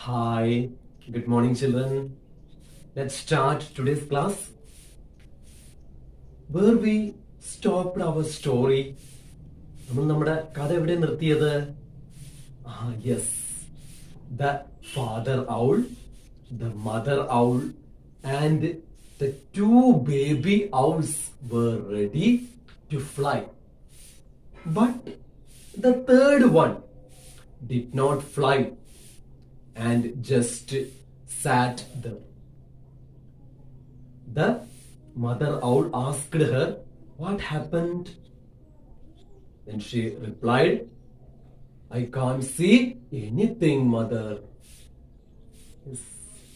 Hi, good morning, children. Let's start today's class. Where we stopped our story. നമ്മൾ നമ്മുടെ കഥ എവിടെ നിർത്തിയത്? Yes, the father owl, the mother owl, and the two baby owls were ready to fly. But the third one did not fly and just sat there. The mother owl asked her, "What happened?" Then she replied, "I can't see anything, mother." Yes.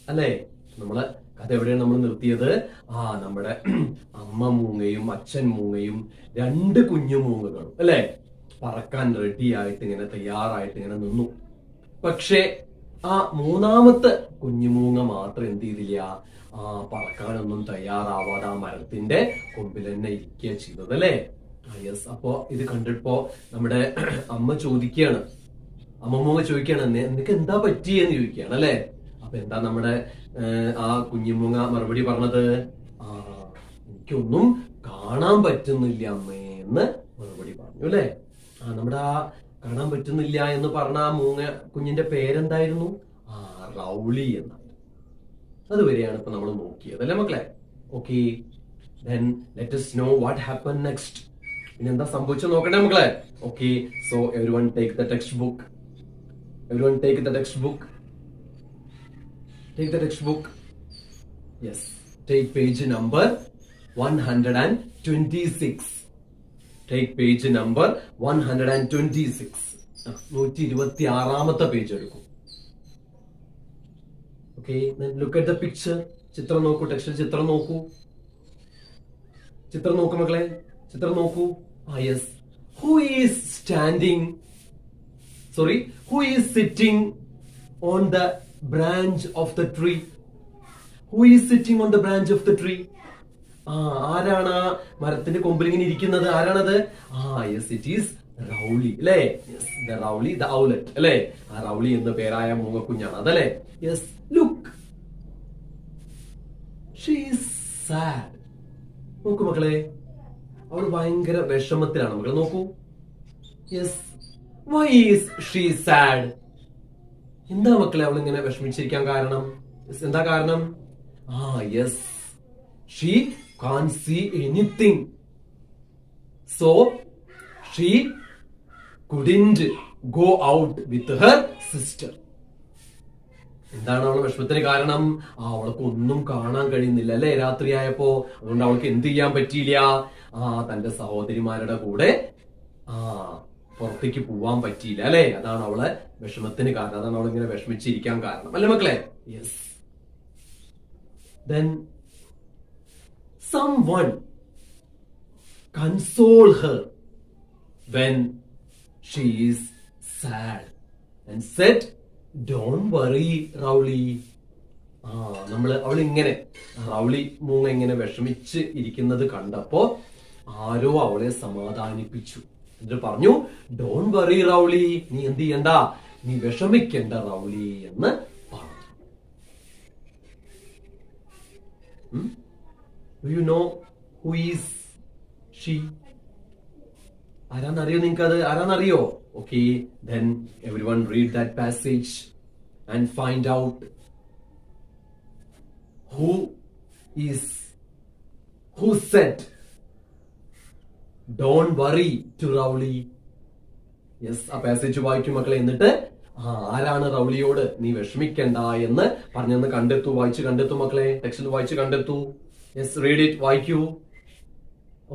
അല്ലേ, നമ്മള് കഥ എവിടെയാണ് നമ്മൾ നിർത്തിയത്? നമ്മുടെ അമ്മ മൂങ്ങയും അച്ഛൻ മൂങ്ങയും രണ്ട് കുഞ്ഞു മൂങ്ങകളും അല്ലെ പറക്കാൻ റെഡി ആയിട്ട് ഇങ്ങനെ തയ്യാറായിട്ട് ഇങ്ങനെ നിന്നു. പക്ഷേ ആ മൂന്നാമത്തെ കുഞ്ഞുമൂങ്ങ മാത്രം എന്ത് ചെയ്തില്ല? പറക്കാനൊന്നും തയ്യാറാവാതെ ആ മരത്തിന്റെ കൊമ്പിൽ തന്നെ ഇരിക്കുക ചെയ്തത് അല്ലേ? യെസ്. അപ്പോ ഇത് കണ്ടിപ്പോ നമ്മുടെ അമ്മ ചോദിക്കുകയാണ്, അമ്മമ്മൂങ്ങ ചോദിക്കുകയാണ്, നിനക്ക് എന്താ പറ്റിയെന്ന് ചോദിക്കുകയാണ് അല്ലെ? അപ്പൊ എന്താ നമ്മുടെ ആ കുഞ്ഞുമൂങ്ങ മറുപടി പറഞ്ഞത്? എനിക്കൊന്നും കാണാൻ പറ്റുന്നില്ല അമ്മേ എന്ന് മറുപടി പറഞ്ഞു അല്ലെ? നമ്മുടെ ആ കാണാൻ പറ്റുന്നില്ല എന്ന് പറഞ്ഞ ആ മൂങ്ങ കുഞ്ഞിന്റെ പേരെന്തായിരുന്നു? റൗളി എന്നാണ്. അതുവരെയാണ് ഇപ്പൊ നമ്മൾ നോക്കിയത് അല്ലെ മക്കളെ? Okay, then let us know what happened next. ഇനി എന്താ സംഭവിച്ചു നോക്കണ്ടേ മക്കളെ? Okay, so everyone take the textbook. Everyone take the textbook. Take the textbook. Yes, take page number 126. Take page number 126. 126ാമത്തെ page എടുക്കും. Okay, then look at the picture. ചിത്രം നോക്കൂ, ടെക്സ്റ്റിൽ ചിത്രം നോക്കൂ. ചിത്രം നോക്കൂ മക്കളെ, ചിത്രം നോക്കൂ. Yes. Who is sitting on the branch of the tree? Who is sitting on the branch of the tree? ആരാണ് ആ മരത്തിന്റെ കൊമ്പിൽ ഇങ്ങനെ ഇരിക്കുന്നത്? ആരാണത്? യെസ്, ഇറ്റ് ഈസ് റൗളി അല്ലേ? Yes, the Rowley, the owlet അല്ലേ? ആ റൗളി എന്ന പേരായ മൂങ്ങക്കുഞ്ഞാണ് അതല്ലേ? Yes, look, she is sad. നോക്കൂ മക്കളെ, അവൾ ഭയങ്കര വിഷമത്തിലാണ് മക്കളെ. നോക്കൂ. Yes, why is she sad? എന്താ മക്കളെ അവൾ ഇങ്ങനെ വിഷമിച്ചിരിക്കാൻ കാരണം? എന്താ കാരണം? Yes, she can't see anything, so she couldn't go out with her sister. എന്താണ് അവളുടെ വിഷമത്തിന് കാരണം? അവൾക്ക് ഒന്നും കാണാൻ കഴിയുന്നില്ല അല്ലെ രാത്രിയായപ്പോ. അതുകൊണ്ട് അവൾക്ക് എന്ത് ചെയ്യാൻ പറ്റിയില്ല? തന്റെ സഹോദരിമാരുടെ കൂടെ പുറത്തേക്ക് പോവാൻ പറ്റിയില്ല അല്ലെ? അതാണ് അവളെ വിഷമത്തിന് കാരണം. അതാണ് അവൾ ഇങ്ങനെ വിഷമിച്ചിരിക്കാൻ കാരണം അല്ലെ മക്കളെ? Yes. Then someone console her when she is sad and said, "Don't worry, Rowley." അവൾ ഇങ്ങനെ റൗളി മൂങ്ങ ഇങ്ങനെ വിഷമിച്ച് ഇരിക്കുന്നത് കണ്ടപ്പോ ആരോ അവളെ സമാധാനിപ്പിച്ചു. എന്നിട്ട് പറഞ്ഞു, "Don't worry, Rowley. നീ എന്ത് ചെയ്യണ്ട, നീ വിഷമിക്കണ്ട റൗളി" എന്ന് പറഞ്ഞു. Do you know who is she? ആരാന്നറിയോ നിങ്ങൾക്കത്? ആരാന്നറിയോ? Okay, then everyone read that passage and find out who said "Don't worry" to Rowley. Yes, ആ പാസേജ് വായിക്കും മക്കളെ. എന്നിട്ട് ആരാണ് റൗളിയോട് നീ വിഷമിക്കണ്ട എന്ന് പറഞ്ഞെന്ന് കണ്ടെത്തു. വായിച്ചു കണ്ടെത്തു മക്കളെ, ടെക്സ്റ്റിൽ വായിച്ചു കണ്ടെത്തു. Yes, read it. വായിക്കൂ.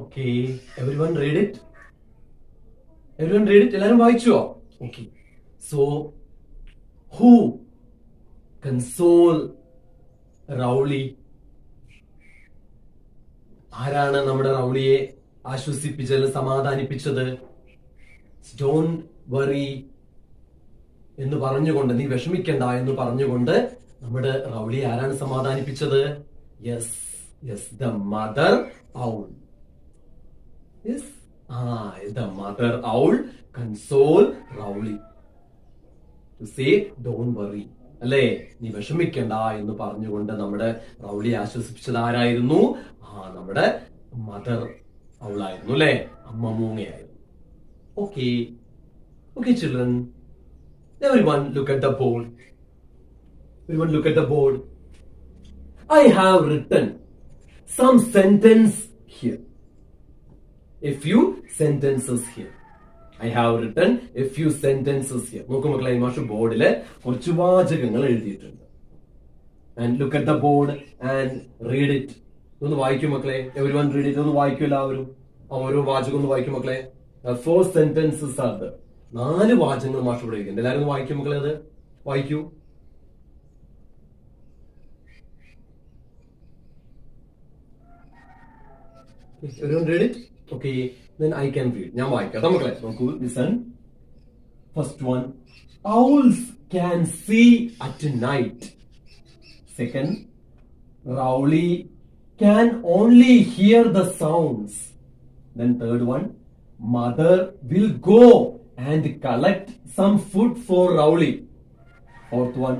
Okay, everyone read it. Everyone read it. എല്ലാരും വായിച്ചോ? Okay, so who console റൗളി? ആരാണ് നമ്മുടെ റൗളിയെ ആശ്വസിപ്പിച്ചത്, സമാധാനിപ്പിച്ചത്? Don't worry എന്ന് പറഞ്ഞുകൊണ്ട്, നീ വിഷമിക്കണ്ട എന്ന് പറഞ്ഞുകൊണ്ട് നമ്മുടെ റൗളിയെ ആരാണ് സമാധാനിപ്പിച്ചത്? Yes, the mother owl. Yes, the mother owl console Rowley to say, "Don't worry." അല്ലേ? നീ വിഷമിക്കണ്ട എന്ന് പറഞ്ഞുകൊണ്ട് നമ്മുടെ റൗളി ആശ്വസിപ്പിച്ചത് ആരായിരുന്നു? നമ്മുടെ മദർ അവളായിരുന്നു, അല്ലേ? അമ്മ മൂങ്ങയായിരുന്നു. Okay okay children, everyone look at the board. Everyone look at the board. I have written some sentence here. A few sentences here. I have written a few sentences here. നോക്കൂ മക്കളെ, മാഷ് ബോർഡില് കുറച്ച് വാചകങ്ങൾ എഴുതിയിട്ടുണ്ട്. And look at the board and read it. ഒന്ന് വായിക്കും മക്കളെ. Everyone read it. ഒന്ന് വായിക്കും എല്ലാവരും. ഓരോ വാചകം ഒന്ന് വായിക്കും മക്കളെ. 4 sentences are there. 4 വാചകങ്ങൾ മാഷ് ഇവിടെ എഴുതിയിട്ടുണ്ട്. എല്ലാവരും ഒന്ന് വായിക്കും മക്കളെ. അത് വായിക്കൂ. Everyone read it? Okay, then I can read. ഞാൻ വായിക്കാം മക്കളെ. നോക്കൂ, listen. First one, owls can see at night. Second, Rowley can only hear the sounds. Then third one, mother will go and collect some food for Rowley. Fourth one,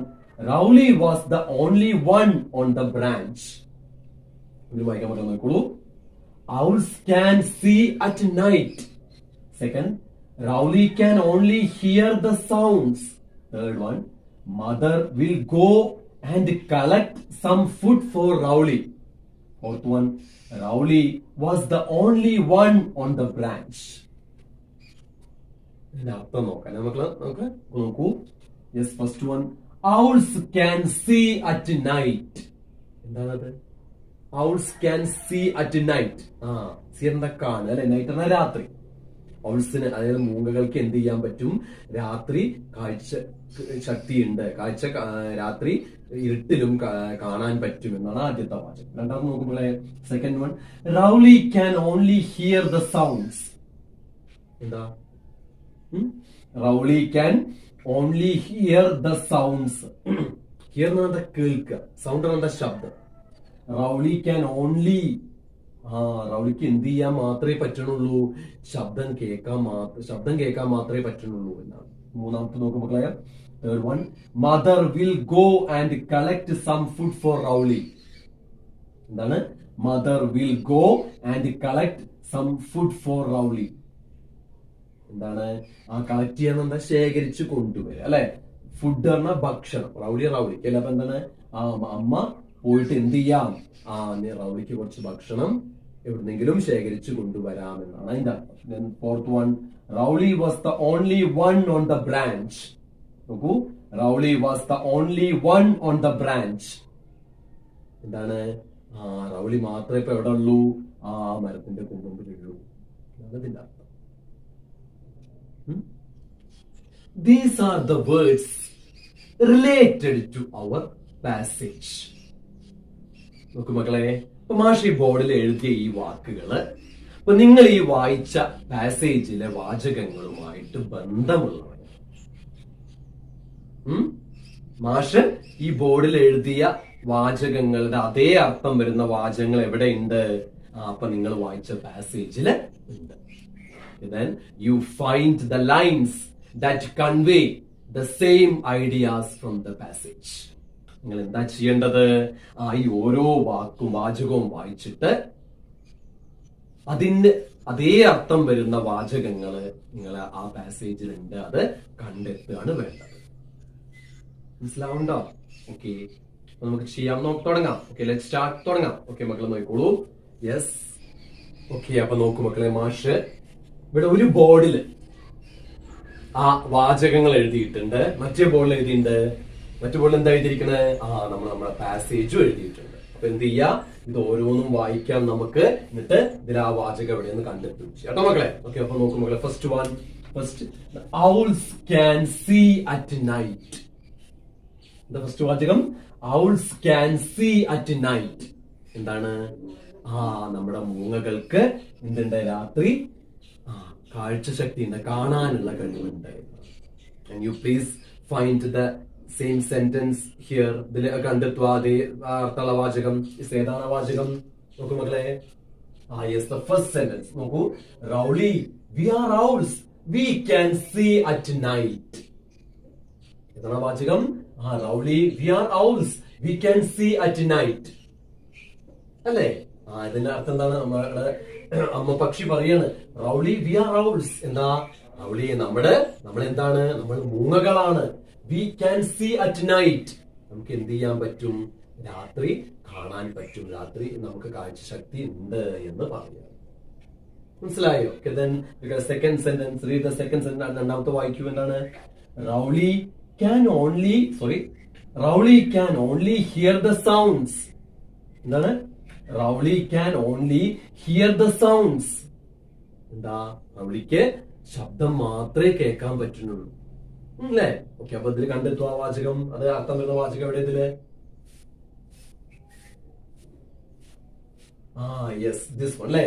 Rowley was the only one on the branch. ഇത് വായിക്കാൻ പറ്റുന്ന നോക്കൂ. Owls can see at night. Second, Rowley can only hear the sounds. Third one, mother will go and collect some food for Rowley. Fourth one, Rowley was the only one on the branch. അർത്ഥം നോക്കാം നമുക്ക് നോക്കൂ. Yes, first one, owls can see at night. എന്താണത്? Owls can see at night. C എന്താ കാണുക, അല്ലെ? Night എന്നാൽ രാത്രി. ഔൾസിന്, അതായത് മൂങ്ങകൾക്ക് എന്ത് ചെയ്യാൻ പറ്റും? രാത്രി കാഴ്ച ശക്തിയുണ്ട്. രാത്രി ഇരുട്ടിലും കാണാൻ പറ്റും എന്നാണ് ആദ്യത്തെ വാചകം. രണ്ടാമത് നോക്കുമ്പോഴേ second one, Rowley can only hear the sounds. എന്താ? Rowley can only hear the sounds. Hear എന്ന് പറഞ്ഞാൽ കേൾക്കുക, സൗണ്ട് എന്ന് പറഞ്ഞാൽ ശബ്ദം. റൗലി ക്യാൻ ഓൺലി, റൗലിക്ക് എന്ത് ചെയ്യാൻ മാത്രമേ പറ്റുന്നുള്ളൂ? ശബ്ദം കേൾക്കാൻ മാത്രമേ പറ്റുന്നുള്ളൂ എന്നാണ്. മൂന്നാമത്തെ നോക്കും മക്കളെ. Third one, mother will go and collect some food for Rowley. എന്താണ്? Mother will go and collect some food for Rowley. എന്താണ്? കളക്ട് ചെയ്യാൻ എന്താ? ശേഖരിച്ച് കൊണ്ടുവരിക, അല്ലെ? ഫുഡ് പറഞ്ഞ ഭക്ഷണം. റൗലിക്ക് അല്ല. അപ്പൊ എന്താണ്? അമ്മ പോയിട്ട് എന്ത് ചെയ്യാം? റൗലിക്ക് കുറച്ച് ഭക്ഷണം എവിടെന്നെങ്കിലും ശേഖരിച്ചു കൊണ്ടുവരാം എന്നാണ് അതിന്റെ അർത്ഥം. Fourth one, Rowley was the only one on the branch. നോക്കൂ, Rowley was the only one on the branch. എന്താണ്? റൗലി മാത്രമേ ഇപ്പൊ എവിടെ ഉള്ളൂ? മരത്തിന്റെ കൊമ്പുള്ളിലുള്ളൂ എന്നാണ് ഇതിന്റെ അർത്ഥം. These are the words related to our passage. നോക്കൂ മക്കളെ, ഇപ്പൊ മാഷി ബോർഡിൽ എഴുതിയ ഈ വാക്കുകള് ഇപ്പൊ നിങ്ങൾ ഈ വായിച്ച പാസേജിലെ വാചകങ്ങളുമായിട്ട് ബന്ധമുള്ളവയാണ്. മാഷ് ഈ ബോർഡിൽ എഴുതിയ വാചകങ്ങളുടെ അതേ അർത്ഥം വരുന്ന വാചകങ്ങൾ എവിടെയുണ്ട്? അപ്പൊ നിങ്ങൾ വായിച്ച പാസേജില് ഉണ്ട്. Then you find the lines that convey the same ideas from the passage. നിങ്ങൾ എന്താ ചെയ്യേണ്ടത്? ഈ ഓരോ വാചകവും വായിച്ചിട്ട് അതിന് അതേ അർത്ഥം വരുന്ന വാചകങ്ങള് നിങ്ങൾ ആ പാസേജിലുണ്ട്, അത് കണ്ടെത്തുകയാണ് വേണ്ടത്. മനസ്സിലാവുണ്ടോ? ഓക്കെ, നമുക്ക് ചെയ്യാം. തുടങ്ങാം. Okay, let start. തുടങ്ങാം. ഓക്കെ മക്കളെ, നോക്കിക്കോളൂ. Yes, okay. അപ്പൊ നോക്കൂ മക്കളെ, മാഷ് ഇവിടെ ഒരു ബോർഡില് ആ വാചകങ്ങൾ എഴുതിയിട്ടുണ്ട്, മറ്റേ ബോർഡിൽ എഴുതിയിട്ടുണ്ട്. മറ്റു ബോർഡിൽ എന്താ എഴുതിയിരിക്കുന്നത്? നമ്മുടെ പാസേജും എഴുതിയിട്ടുണ്ട്. അപ്പൊ എന്ത് ചെയ്യാ? ഇത് ഓരോന്നും വായിക്കാം നമുക്ക്, എന്നിട്ട് ഇതിൽ ആ വാചകം എവിടെയെന്ന് കണ്ടെത്തും കേട്ടോ മക്കളെ. ഓക്കെ, അപ്പൊ നോക്കും മക്കളെ. First owls can see at night. എന്താ ഫസ്റ്റ് വാചകം? owls can see at night. എന്താണ്? നമ്മുടെ മൂങ്ങകൾക്ക് എന്തുണ്ട്? രാത്രി കാഴ്ച ശക്തി ഉണ്ട്, കാണാനുള്ള കഴിവുണ്ട്. And you please find the same sentence here. ഇതിൽ കണ്ടെത്തുക അതേ അർത്ഥമുള്ള വാചകം. ഏതാണ് വാചകം? നോക്കൂ മക്കളെ. Yes, the first sentence. നോക്കൂ, Rowley, we are owls, we can see at night. ഏതാണ് വാചകം? Rowley, we are owls. We can see at night. അല്ലേ? ഇതിന്റെ അർത്ഥം എന്താണ്? നമ്മുടെ അമ്മ പക്ഷി പറയാണ്, റൗളി വി ആർ ഔൾസ്. എന്താ റൗളി? നമ്മളെന്താണ്? നമ്മൾ മൂങ്ങകളാണ്. We can see at night. നമുക്ക് എന്ത് ചെയ്യാൻ പറ്റും? രാത്രി കാണാൻ പറ്റും. രാത്രി നമുക്ക് കാഴ്ചശക്തി ഉണ്ട് എന്ന് പറയാം. മനസ്സിലായോ? Second sentence, read the second sentence. രണ്ടാമത്തെ വായിക്കൂ. എന്താണ്? Rowley can only hear the sounds. എന്താണ്? Rowley can only hear the sounds. എന്താ? റൗളിക്ക് ശബ്ദം മാത്രമേ കേൾക്കാൻ പറ്റുന്നുള്ളൂ. അല്ലേ? ഓക്കെ, അപ്പൊ ഇതിൽ കണ്ടെത്തുക ആ വാചകം. അത് അർത്ഥം വരുന്ന വാചകം എവിടെ ഇതില്? യെസ്, ദിസ് വൺ അല്ലേ?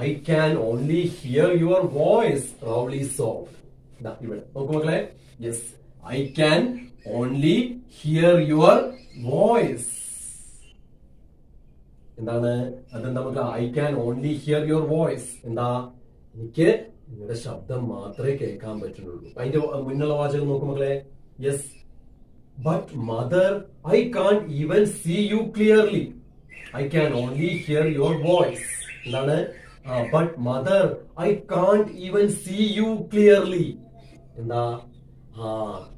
I can only hear your voice, Rowley sold. ഇവിടെ നോക്കൂ മക്കളെ. Yes, I can only hear your voice. എന്താണ്? അതെന്താ മക്കളെ? I can only hear your voice. എന്താ? എനിക്ക് നിങ്ങളുടെ ശബ്ദം മാത്രമേ കേൾക്കാൻ പറ്റുന്നുള്ളൂ. അതിന്റെ മുന്നുള്ള വാചകം നോക്കൂ മക്കളെ. Yes, but mother I can't even see you clearly. I can only hear your voice. എന്താണ്? But mother I can't even see you clearly. എന്താ?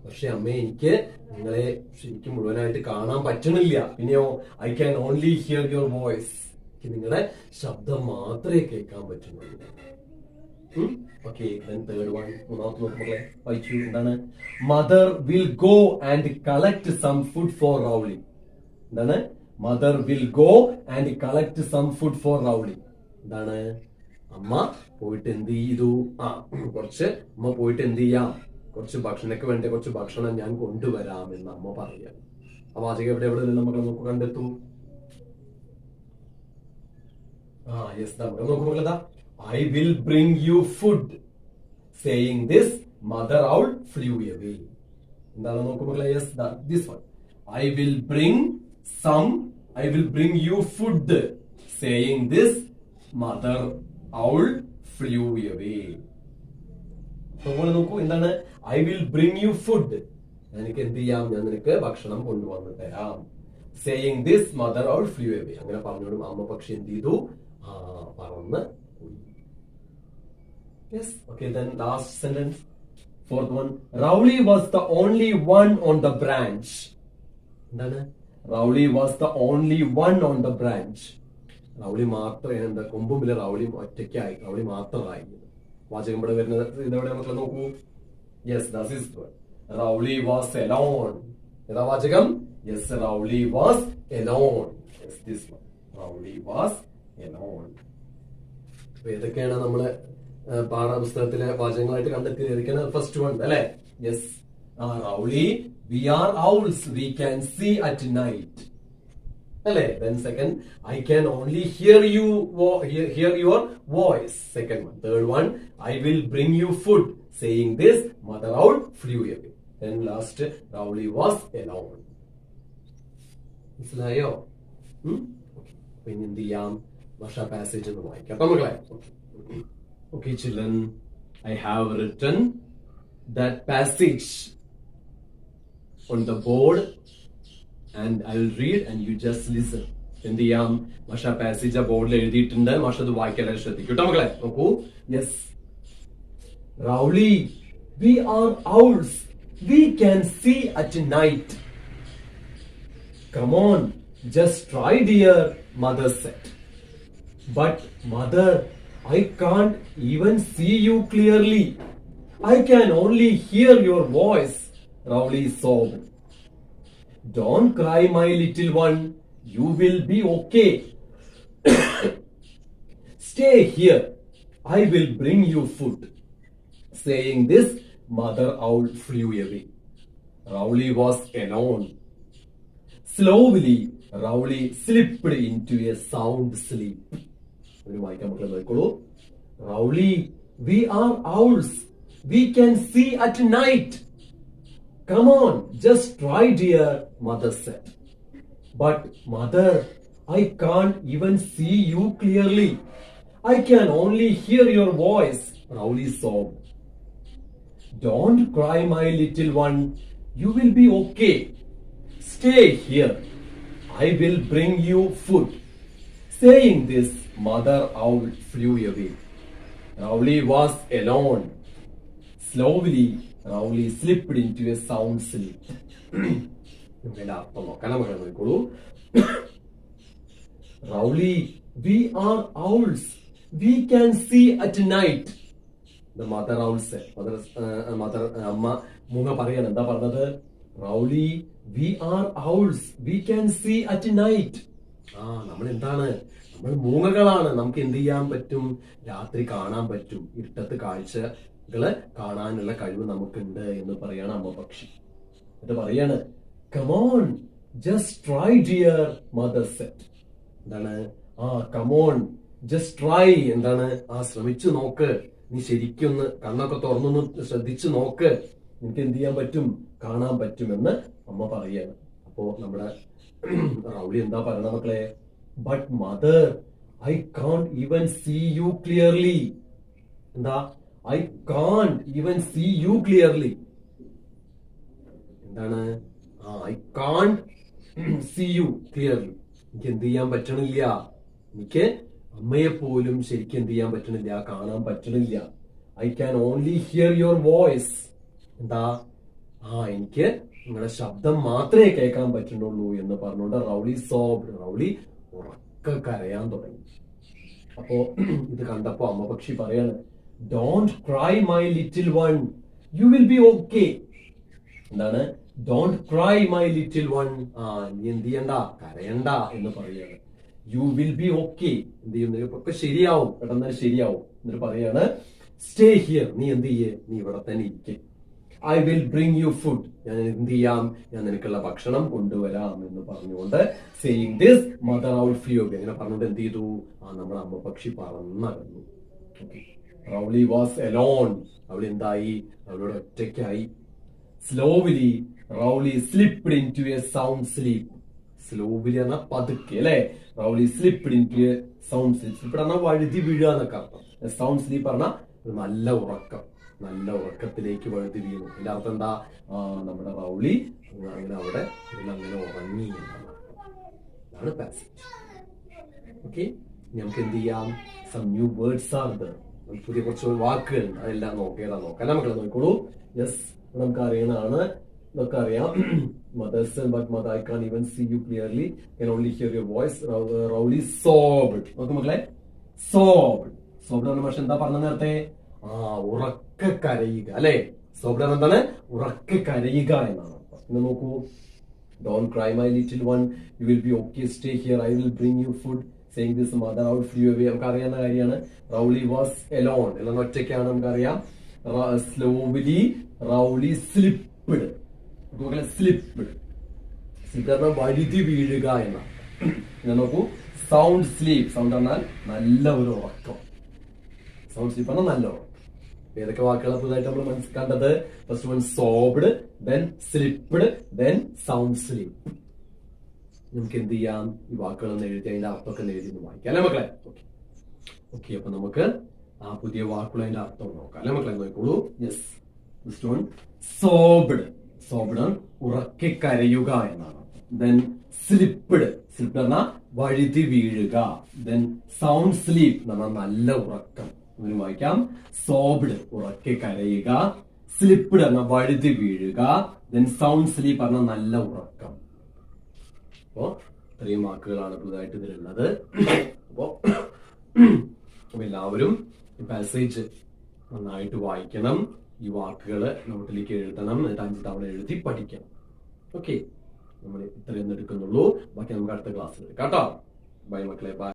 പക്ഷെ അമ്മേ, എനിക്ക് നിങ്ങളെ ശരിക്കും മുഴുവനായിട്ട് കാണാൻ പറ്റണില്ല. പിന്നെയോ I can only hear your voice. എനിക്ക് നിങ്ങളുടെ ശബ്ദം മാത്രമേ കേൾക്കാൻ പറ്റുന്നുള്ളൂ. ഓക്കെ, തേർഡ് വൺ, മൂന്നാമത്തെ നോക്കുമ്പോഴേ വായിച്ചു. എന്താണ്? Mother will go and collect some food for Rowley. എന്താണ്? Mother will go and collect some food for Rowley. എന്താണ്? അമ്മ പോയിട്ട് എന്ത് ചെയ്തു? അമ്മ പോയിട്ട് എന്ത് ചെയ്യാം? കുറച്ച് ഭക്ഷണಕ್ಕೆ വേണ്ട കുറച്ച് ഭക്ഷണം ഞാൻ കൊണ്ടുവരാം എന്ന് അമ്മ പറയാം. ആ വാചകം എവിടെ നമുക്ക് കണ്ടെത്തും? യെസ്, നമുക്ക് നോക്കുമ്പോൾ I will bring you food. Saying this mother owl flew away. എന്താണ് നോക്കുമ്പോൾ? Yes, this one. I will bring you food. Saying this mother owl flew away. നോക്കൂ. എന്താണ്? I will bring you food. എനിക്ക് എന്ത് ചെയ്യാം? ഞാൻ നിനക്ക് ഭക്ഷണം കൊണ്ടുവന്ന് തരാം. Saying this mother owl flew away. അങ്ങനെ പറഞ്ഞോടും അമ്മ പക്ഷി എന്ത് ചെയ്തു? പറന്ന് പോയി. Yes, okay, then last sentence, fourth one. Rowley was the only one on the branch. എന്താണ്? Rowley was the only one on the branch. റൗളി മാത്രമേ എന്താ കൊമ്പുമില്ല. റൗളി ഒറ്റയ്ക്കായി. റൗളി മാത്രമായി. വാചകം ഇവിടെ വരുന്നത് ഇതെവിടെ നമുക്ക് നോക്കൂ. Yes, that is Rowley was alone. ഏതാ വാചകം? Yes, Rowley was alone. Yes, this one. Rowley was alone. ഏതൊക്കെയാണ് നമ്മള് പാഠപുസ്തകത്തിലെ വാചകങ്ങളായിട്ട് കണ്ടെത്തിയിരിക്കുന്നത്? ഫസ്റ്റ് വൺ അല്ലെ? Yes, Rowley we are owls, we can see at night. അല്ലേ? Then second, I can only hear your voice. Second one. Third one, I will bring you food. Saying this, mother owl flew away. Then last, Rowley was alone. മനസ്സിലായോ? പിന്നെ എന്ത് ചെയ്യാം? ഭാഷാ passage എന്ന് വായിക്കാം. Okay, children, I have written that passage on the board. And I will read and you just listen. എന്ത് ചെയ്യാം? മാഷ പാസേജ് ബോർഡിൽ എഴുതിയിട്ടുണ്ട്. മാഷ അത് വായിക്കാൻ ശ്രദ്ധിക്കും കേട്ടോ മക്കളെ. നോക്കൂ. Yes, Rowley we are owls, we can see at night. Come on, just try dear, mother said. But mother, I can't even see you clearly. I can only hear your voice, Rowley sobbed. Don't cry, my little one. You will be okay. Stay here. I will bring you food. Saying this, Mother Owl flew away. Rowley was alone. Slowly, Rowley slipped into a sound sleep. Rowley, we are owls. We can see at night. Come on, just try, dear, mother said. But mother, I can't even see you clearly. I can only hear your voice, Rowley sobbed. Don't cry, my little one. You will be okay. stay here. I will bring you food. Saying this, Mother Owl flew away. Rowley was alone. Slowly, Rowley slipped into a sound sleep. Rowley, we are owls. We can see at night. The mother owl said. അമ്മ മൂങ്ങ പറയാണ് എന്താ പറഞ്ഞത്? Rowley, we are owls. We can see at night. നമ്മൾ എന്താണ്? നമ്മൾ മൂങ്ങകളാണ്. നമുക്ക് എന്ത് ചെയ്യാൻ പറ്റും? രാത്രി കാണാൻ പറ്റും. ഇരുട്ടത്ത് കാഴ്ചകള് കാണാനുള്ള കഴിവ് നമുക്കുണ്ട് എന്ന് പറയാണ് അമ്മ പക്ഷി. എന്നിട്ട് പറയാണ്, come on, just try dear, mother said. എന്താണ്? come on, just try. എന്താണ്? ശ്രമിച്ചു നോക്ക്. നീ ശരിക്കൊന്ന് കണ്ണൊക്കെ തുറന്നൊന്ന് ശ്രദ്ധിച്ചു നോക്ക്. നിനക്ക് എന്ത് ചെയ്യാൻ പറ്റും? കാണാൻ പറ്റുമെന്ന് അമ്മ പറയാണ്. അപ്പോ നമ്മുടെ റൗളി എന്താ പറയണ മക്കളെ? But mother, I can't even see you clearly. എന്താ? I can't even see you clearly. എന്താണ്? I can't see you clearly. എനിക്ക് എന്ത് ചെയ്യാൻ പറ്റണില്ല. എനിക്ക് അമ്മയെ പോലും ശരിക്കും എന്ത് ചെയ്യാൻ പറ്റണില്ല, കാണാൻ പറ്റണില്ല. I can only hear your voice. എന്താ? എനിക്ക് നിങ്ങളുടെ ശബ്ദം മാത്രമേ കേൾക്കാൻ പറ്റുന്നുള്ളൂ എന്ന് പറഞ്ഞുകൊണ്ട് റൗളി സോബ്ഡ്. റൗളി ഉറക്കെ കരയാൻ തുടങ്ങി. അപ്പോ ഇത് കണ്ടപ്പോ അമ്മ പക്ഷി പറയാണ്, don't cry my little one, you will be okay. എന്താണ്? Don't cry my little one. നീ എന്ത് ചെയ്യണ്ട, കരയണ്ട എന്ന് പറയാണ്. You will be okay. എന്ത് ചെയ്യും? ഒക്കെ ശരിയാവും, പെട്ടെന്ന് ശരിയാവും. എന്നിട്ട് പറയാണ്, സ്റ്റേ ഹിയർ. നീ എന്ത് ചെയ്യേ? നീ ഇവിടെ തന്നെ ഇരിക്കേ. I will bring you food. ഞാൻ എന്ത് ചെയ്യാം? ഞാൻ നിനക്കുള്ള ഭക്ഷണം കൊണ്ടുവരാം എന്ന് പറഞ്ഞുകൊണ്ട് saying this mother owl flew away. അങ്ങനെ പറഞ്ഞുകൊണ്ട് എന്ത് ചെയ്തു? നമ്മുടെ അമ്മ പക്ഷി പറന്നകന്നു. റൗളി വാസ് അലോൺ. അവൾ എന്തായി? അവളോട് ഒറ്റയ്ക്കായി. Slowly Rowley slipped into a sound sleep. Slowly പറഞ്ഞാൽ പതുക്കെ അല്ലെ? Rowley slipped into a sound sleep. Slip പറഞ്ഞാൽ വഴുതി വീഴുക എന്നൊക്കെ അർത്ഥം. സൗണ്ട് സ്ലീപ്പ് പറഞ്ഞാൽ നല്ല ഉറക്കം, നല്ല ഉറക്കത്തിലേക്ക് വഴുതി വീണു. ഇതിന്റെ അർത്ഥം എന്താ? നമ്മുടെ റൗളി അങ്ങനെ അവിടെ അങ്ങനെ ഉറങ്ങി എന്നാണ് പാസേജ്. ഓക്കെ, നമുക്ക് എന്ത് ചെയ്യാം? Some new words are there. പുതിയ കുറച്ച് വാക്കുകൾ അതെല്ലാം നോക്കാം. മക്കളെ നോക്കിക്കോളൂ. യെസ്, നമുക്ക് അറിയണതാണ്, നമുക്ക് അറിയാം. Mothers but mother I can even see you clearly, can only hear your voice. Rowley sobbed. നോക്ക് മക്കളെ, സോബ്ഡ്. സോബ്ഡ് എന്ന ഭാഷ എന്താ പറഞ്ഞ നേരത്തെ? ഉറക്കെ കരയുക അല്ലെ? സോബ്ഡ് എന്താണ്? ഉറക്കെ കരയുക എന്നാണ്. പിന്നെ നോക്കൂ, don't cry my little one, you will be okay, stay here, I will bring you food. Saying this mother owl flew away. നമുക്ക് അറിയാവുന്ന കാര്യമാണ്. റൗളി വാസ് എലോൺ എല്ലാം ഒറ്റയ്ക്കാണ്, നമുക്കറിയാം. Slowly റൗളി slipped. സ്ലിപ്പ്ഡ് പറഞ്ഞാൽ വഴുതി വീഴുക എന്നാണ്. പിന്നെ നോക്കൂ, സൗണ്ട് സ്ലീപ്പ്. സൗണ്ട് പറഞ്ഞാൽ നല്ല ഒരു ഉറക്കം. സൗണ്ട് സ്ലീപ്പ് പറഞ്ഞാൽ നല്ല ഉറക്കം. ഏതൊക്കെ വാക്കുകളാണ് പുതുതായിട്ട് നമ്മൾ കണ്ടത്? First one sobbed, then slipped, then sound sleep. നമുക്ക് എന്ത് ചെയ്യാം? ഈ വാക്കുകളൊന്ന് എഴുതി അതിന്റെ അർത്ഥമൊക്കെ എഴുതി വായിക്കാം അല്ലെ മക്കളെ? ഓക്കെ, അപ്പൊ നമുക്ക് പുതിയ വാക്കുകൾ അതിന്റെ അർത്ഥം നോക്കാം അല്ലെ മക്കളെ? നോക്കോളൂ. Yes, first one sobbed. Sobbed ഉറക്കെ കരയുക എന്നാണ്. Then slipped. സ്ലിപ്പ്ഡ് പറഞ്ഞാൽ വഴുതി വീഴുക. ദെൻ സൗണ്ട് സ്ലീപ്പ് എന്ന് പറഞ്ഞാൽ നല്ല ഉറക്കം. അങ്ങനെ വായിക്കാം. സോബ്ഡ് ഉറക്കെ കരയുക, സ്ലിപ്പ്ഡ് പറഞ്ഞാൽ വഴുതി വീഴുക, ദെൻ സൗണ്ട് സ്ലീപ്പ് പറഞ്ഞാൽ നല്ല ഉറക്കം. അപ്പോ ഇത്രയും വാക്കുകളാണ് പുതുതായിട്ട് ഇതിലുള്ളത്. അപ്പോ എല്ലാവരും ഈ പാസേജ് നന്നായിട്ട് വായിക്കണം. ഈ വാക്കുകള് നോട്ടിലേക്ക് എഴുതണം. എന്നിട്ട് 5 തവണ എഴുതി പഠിക്കണം. ഓക്കെ, നമ്മൾ ഇത്രയൊന്നും എടുക്കുന്നുള്ളൂ. ബാക്കി നമുക്ക് അടുത്ത ക്ലാസ്സിൽ കേട്ടോ. ബൈ മക്കളെ, ബൈ.